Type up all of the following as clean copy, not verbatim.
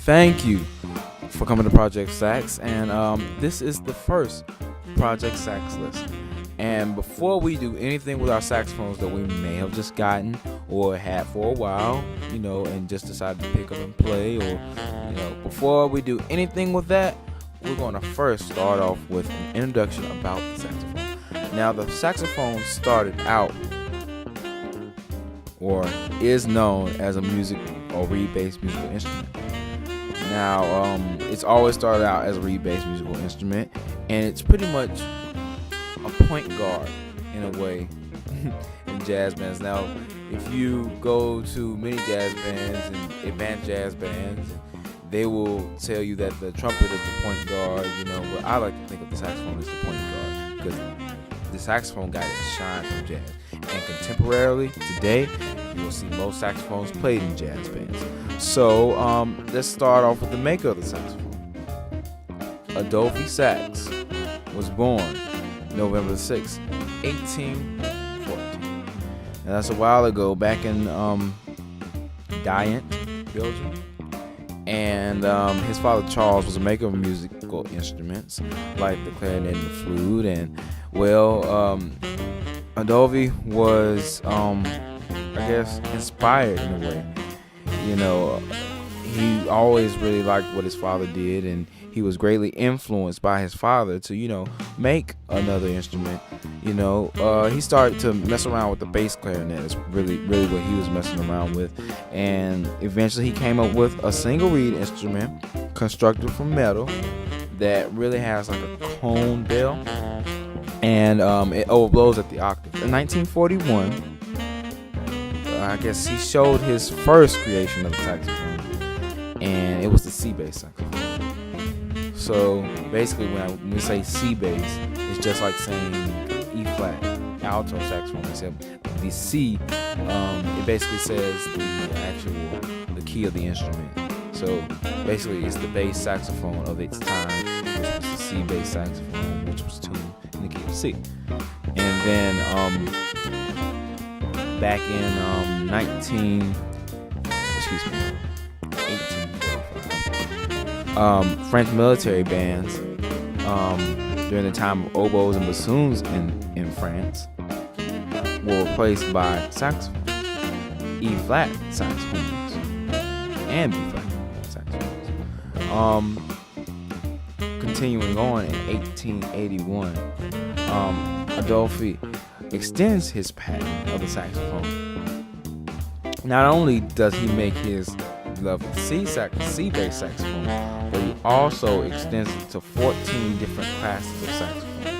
Thank you for coming to Project Sax, and this is the first Project Sax Lesson. And before we do anything with our saxophones that we may have just gotten or had for a while, and just decided to pick up and play, or before we do anything with that, we're going to first start off with an introduction about the saxophone. Now, the saxophone started out, or is known as a music or reed-based musical instrument. Now, it's always started out as a reed-based musical instrument, and it's pretty much a point guard in a way in jazz bands. Now, if you go to many jazz bands and advanced jazz bands, they will tell you that the trumpet is the point guard, but I like to think of the saxophone as the point guard because the saxophone got its shine from jazz. And contemporarily, today, you will see most saxophones played in jazz bands. So, let's start off with the maker of the saxophone. Adolphe Sax was born November 6, 1814. And that's a while ago, back in Diant, Belgium. And his father Charles was a maker of musical instruments like the clarinet and the flute. And Adolphe was, inspired in a way. He always really liked what his father did, and he was greatly influenced by his father to, make another instrument. He started to mess around with the bass clarinet. It's really what he was messing around with. And eventually he came up with a single reed instrument constructed from metal that really has like a cone bell, and it overblows at the octave. In 1941, he showed his first creation of the saxophone, and it was the C bass saxophone. So basically, when we say C bass, it's just like saying E flat alto saxophone, except the C, it basically says the key of the instrument. So basically, it's the bass saxophone of its time, which was the C bass saxophone, which was tuned in the key of C. And then back in 1845, French military bands during the time of oboes and bassoons in France were replaced by saxophones, E-flat saxophones, and B-flat saxophones. Continuing on in 1881, Adolphe extends his patent of the saxophone. Not only does he make his beloved C bass saxophone, but he also extends it to 14 different classes of saxophone.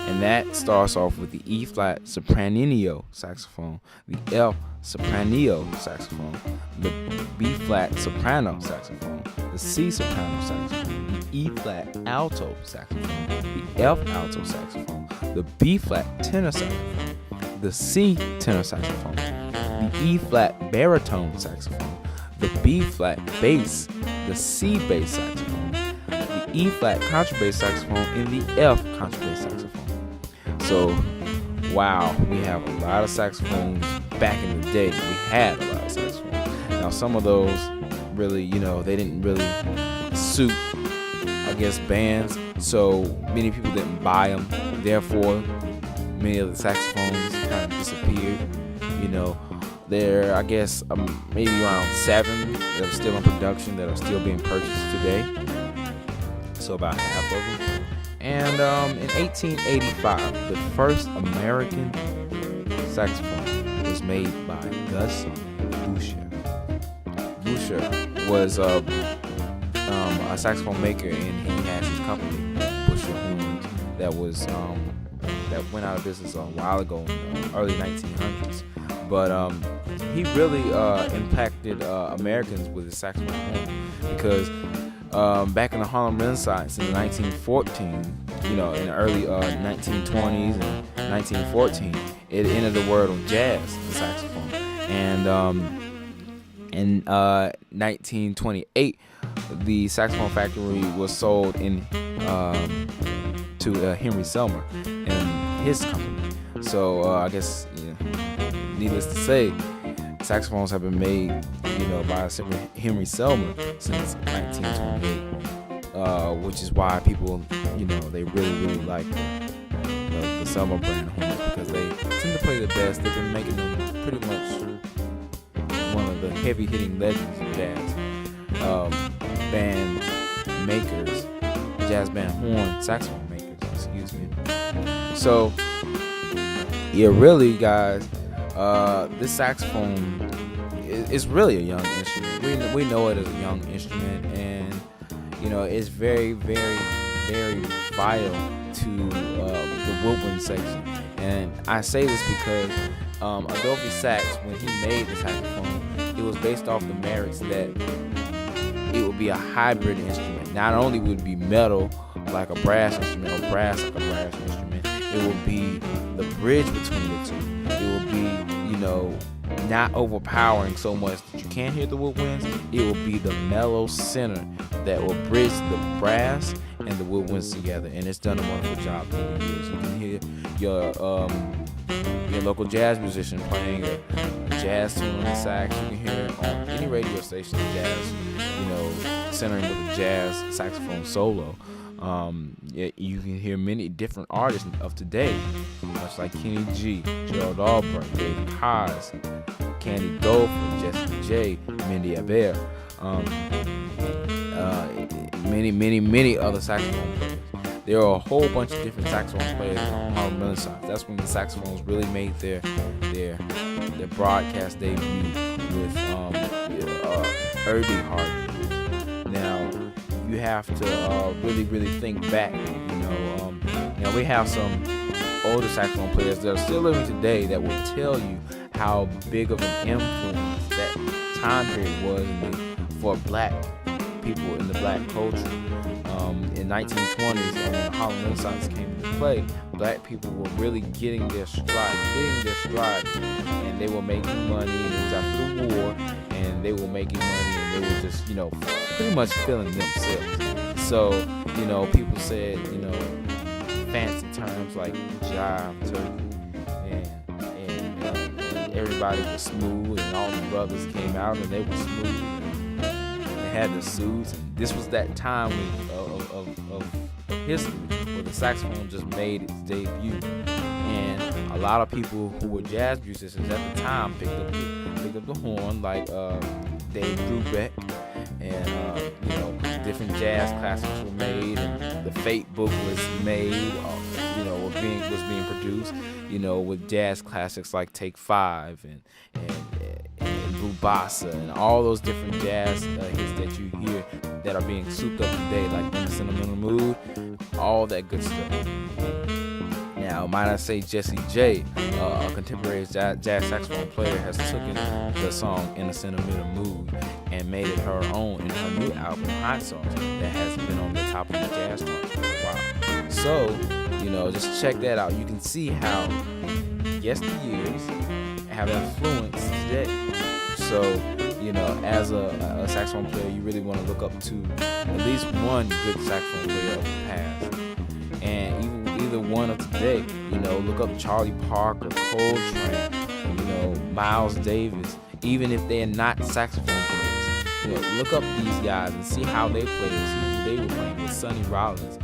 And that starts off with the E flat sopranino saxophone, the F sopranino saxophone, the B flat soprano saxophone, the C soprano saxophone, the E flat alto saxophone, the F alto saxophone, the B flat tenor saxophone, the C tenor saxophone, the E flat baritone saxophone, the B flat bass, the C bass saxophone, the E flat contrabass saxophone, and the F contrabass saxophone. So, wow, we have a lot of saxophones back in the day. We had a lot of saxophones. Now, some of those really, they didn't really suit, bands. So many people didn't buy them. Therefore, many of the saxophones kind of disappeared. There are, maybe around 7 that are still in production that are still being purchased today. So about half of them. And in 1885, the first American saxophone was made by Gus Boucher. Boucher was a saxophone maker, and he has his company, Boucher Horns, that went out of business a while ago, in the early 1900s. But he really impacted Americans with his saxophone because back in the Harlem Renaissance in 1914, in the early 1920s and 1914, it entered the world of jazz, the saxophone. And in 1928, the saxophone factory was sold to Henry Selmer and his company. So needless to say, saxophones have been made, by Henry Selmer since 1928, which is why people, they really like the Selmer brand horns, because they tend to play the best. They've been making them pretty much one of the heavy-hitting legends of jazz band makers, jazz band horn saxophone makers, excuse me. So, yeah, really, guys, this saxophone is really a young instrument. We know it as a young instrument, and it's very, very, very vital to the woodwind section. And I say this because Adolphe Sax, when he made the saxophone, it was based off the merits that it would be a hybrid instrument. Not only would it be metal like a brass instrument, or brass like a brass instrument, it would be the bridge between the two. It would be, not overpowering so much that you can't hear the woodwinds. It will be the mellow center that will bridge the brass and the woodwinds together, and it's done a wonderful job over the years. You can hear your local jazz musician playing a jazz tune on the sax. You can hear it on any radio station, jazz, centering with a jazz saxophone solo. You can hear many different artists of today, much like Kenny G, Gerald Albright, David Haas, Candy Goldford, Jesse J, Mindy Aber, many other saxophone players. There are a whole bunch of different saxophone players in Harlem Renaissance. That's when the saxophones really made their broadcast debut with Irving Hardy. Now, you have to really think back. We have some older saxophone players that are still living today that will tell you how big of an influence that time period was for black people in the black culture. In 1920s, when the Harlem Renaissance came into play, black people were really getting their stride, and they were making money. It was after the war, and they were making money, and they were just, pretty much feeling themselves. So, people said, fancy terms like jive, turkey, and everybody was smooth, and all the brothers came out, and they were smooth. They had the suits, and this was that time of history where the saxophone just made its debut, and a lot of people who were jazz musicians at the time picked up the horn, like Dave Brubeck, and different jazz classics were made, and the Fate book was made, was being produced, with jazz classics like Take Five and Bubasa and all those different jazz hits that you hear that are being souped up today, like In a Sentimental Mood, all that good stuff. Now, might I say, Jessie J, a contemporary jazz saxophone player, has taken the song In a Sentimental Mood and made it her own in her new album, Hot Sauce, that has been on the top of the jazz charts for a while. So, just check that out. You can see how yesteryears have influenced today. So, as a saxophone player, you really want to look up to at least one good saxophone player of the past, and either one of today. Look up Charlie Parker, Coltrane, Miles Davis. Even if they're not saxophone players, look up these guys and see how they played. See who they were playing with. Sonny Rollins,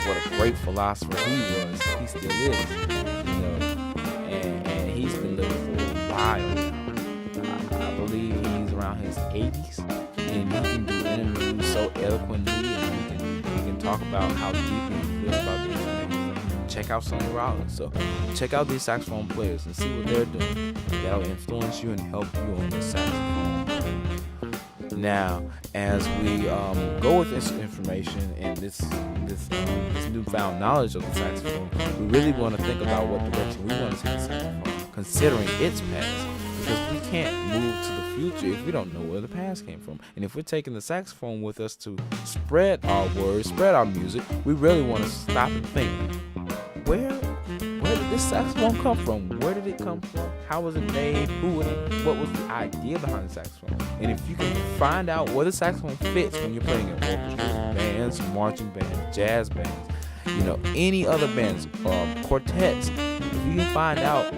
what a great philosopher he was. He still is, and he's been living for a while now. I believe he's around his 80s, and he can do interviews so eloquently, and he can talk about how deeply he feels about the instrument. Check out Sonny Rollins. So check out these saxophone players and see what they're doing. That'll influence you and help you on the saxophone. Now, as we go with this information and this newfound knowledge of the saxophone, we really want to think about what direction we want to take the saxophone, considering its past. Because we can't move to the future if we don't know where the past came from. And if we're taking the saxophone with us to spread our words, spread our music, we really want to stop and think, where did this saxophone come from? Where did it come from? How was it made? What was the idea behind the saxophone? And if you can find out where the saxophone fits when you're playing in orchestras, bands, marching bands, jazz bands, any other bands, quartets, if you can find out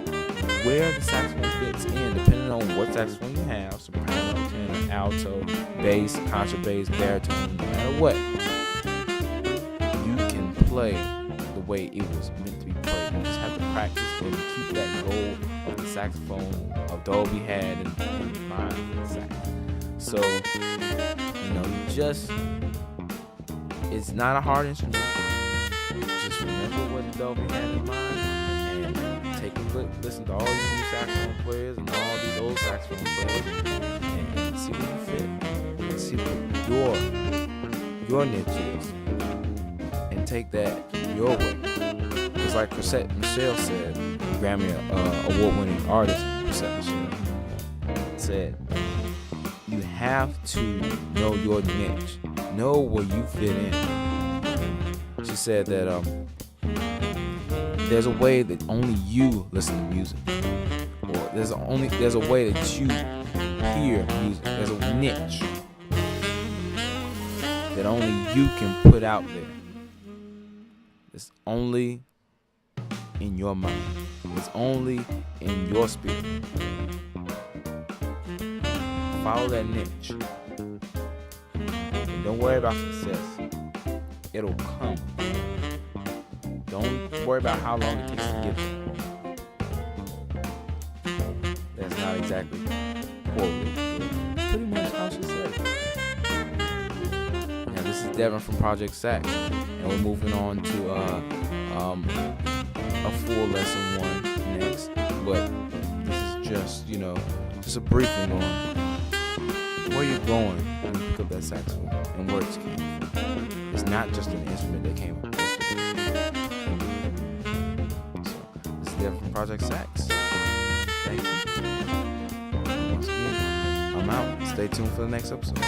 where the saxophone fits in, depending on what saxophone you have, soprano, tenor, alto, bass, contrabass, baritone, no matter what, you can play the way it was meant to be played. You just have to practice and keep that goal of the saxophone of Dolby had in mind for the sax. So, it's not a hard instrument. Just remember what Dolby had in mind and take a quick listen to all these new saxophone players and all these old saxophone players and see where you fit and see what your niche is and take that your way. Because like Chrisette Michele said, Grammy award-winning artist Chrisette Michele said, you have to know your niche, know where you fit in. She said that there's a way that only you listen to music, or there's a way that you hear music. There's a niche that only you can put out there. It's only in your mind. It's only in your spirit. Follow that niche. And don't worry about success. It'll come. Don't worry about how long it takes to get there. That's not exactly correlated, but pretty much how she said it. Now, this is Devin from Project Sax, and we're moving on to a full lesson one next. But this is just a briefing on where you're going when you pick up that saxophone and where it's came from. It's not just an instrument that came up yesterday. So this is Devin from Project Sax. Thank you. Once again, I'm out. Stay tuned for the next episode.